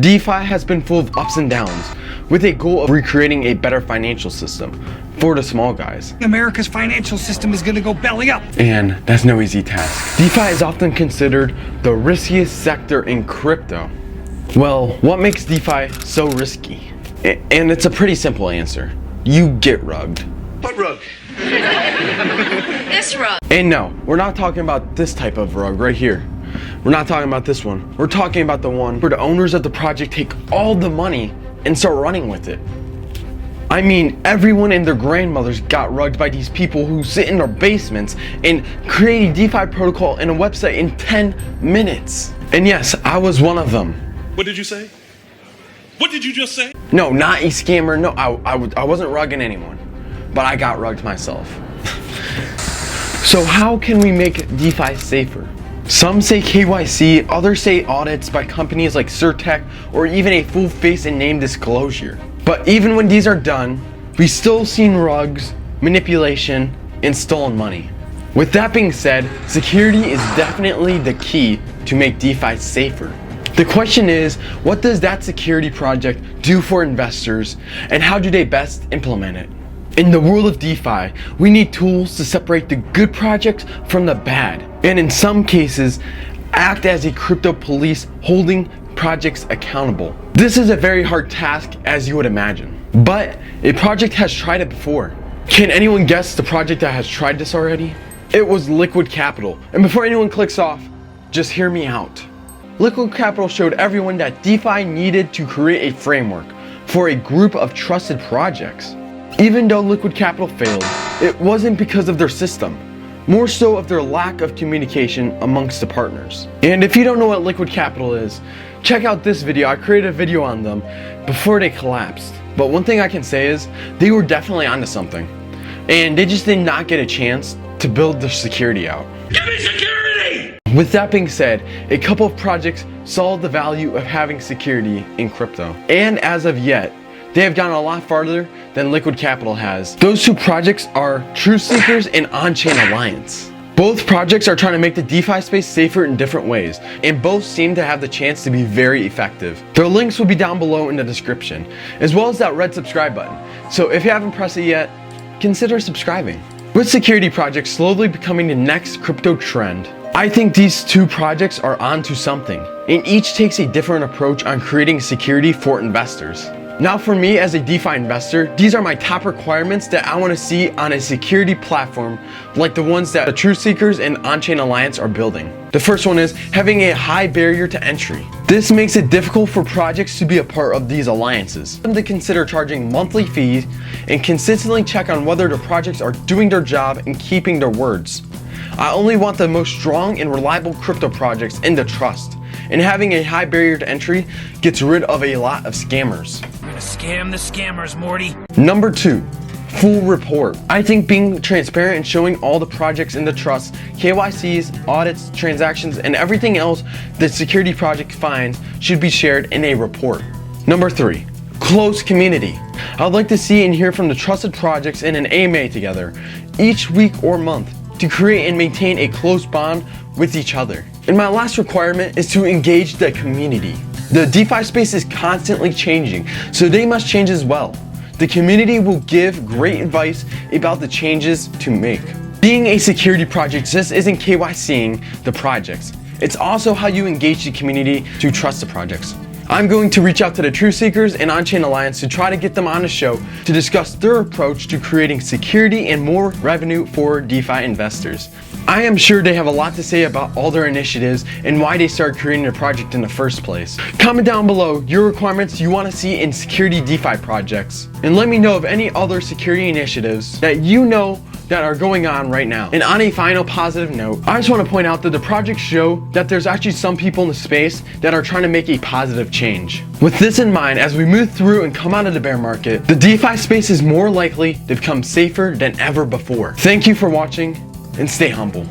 DeFi has been full of ups and downs, with a goal of recreating a better financial system for the small guys. America's financial system is gonna go belly up. And that's no easy task. DeFi is often considered the riskiest sector in crypto. Well, what makes DeFi so risky? And it's a pretty simple answer. You get rugged. What rug? This rug. And no, we're not talking about this type of rug right here. We're not talking about this one. We're talking about the one where the owners of the project take all the money and start running with it. I mean, everyone and their grandmothers got rugged by these people who sit in their basements and create a DeFi protocol and a website in 10 minutes. And yes, I was one of them. What did you say? What did you just say? No, not a scammer. No, I wasn't rugging anyone, but I got rugged myself. So how can we make DeFi safer? Some say KYC, others say audits by companies like Surtech, or even a full face and name disclosure. But even when these are done, we still seen rugs, manipulation, and stolen money. With that being said, security is definitely the key to make DeFi safer. The question is, what does that security project do for investors, and how do they best implement it? In the world of DeFi, we need tools to separate the good projects from the bad, and in some cases, act as a crypto police holding projects accountable. This is a very hard task, as you would imagine, but a project has tried it before. Can anyone guess the project that has tried this already? It was Liquid Capital, and before anyone clicks off, just hear me out. Liquid Capital showed everyone that DeFi needed to create a framework for a group of trusted projects. Even though Liquid Capital failed, it wasn't because of their system, more so of their lack of communication amongst the partners. And if you don't know what Liquid Capital is, check out this video. I created a video on them before they collapsed. But one thing I can say is, they were definitely onto something. And they just did not get a chance to build their security out. Give me security! With that being said, a couple of projects saw the value of having security in crypto. And as of yet, they have gone a lot farther than Liquid Capital has. Those two projects are Truth Seekers and OnChain Alliance. Both projects are trying to make the DeFi space safer in different ways, and both seem to have the chance to be very effective. Their links will be down below in the description, as well as that red subscribe button. So if you haven't pressed it yet, consider subscribing. With security projects slowly becoming the next crypto trend, I think these two projects are onto something, and each takes a different approach on creating security for investors. Now for me as a DeFi investor, these are my top requirements that I want to see on a security platform like the ones that the Truth Seekers and OnChain Alliance are building. The first one is having a high barrier to entry. This makes it difficult for projects to be a part of these alliances. Them to consider charging monthly fees and consistently check on whether the projects are doing their job and keeping their words. I only want the most strong and reliable crypto projects in the trust, and having a high barrier to entry gets rid of a lot of scammers. We're gonna scam the scammers, Morty. Number 2, full report. I think being transparent and showing all the projects in the trust, KYCs, audits, transactions, and everything else the security project finds should be shared in a report. Number 3, close community. I'd like to see and hear from the trusted projects in an AMA together each week or month to create and maintain a close bond with each other. And my last requirement is to engage the community. The DeFi space is constantly changing, so they must change as well. The community will give great advice about the changes to make. Being a security project just isn't KYCing the projects. It's also how you engage the community to trust the projects. I'm going to reach out to the Truth Seekers and OnChain Alliance to try to get them on the show to discuss their approach to creating security and more revenue for DeFi investors. I am sure they have a lot to say about all their initiatives and why they started creating their project in the first place. Comment down below your requirements you want to see in security DeFi projects, and let me know of any other security initiatives that you know that are going on right now. And on a final positive note, I just want to point out that the projects show that there's actually some people in the space that are trying to make a positive change. With this in mind, as we move through and come out of the bear market, the DeFi space is more likely to become safer than ever before. Thank you for watching, and stay humble.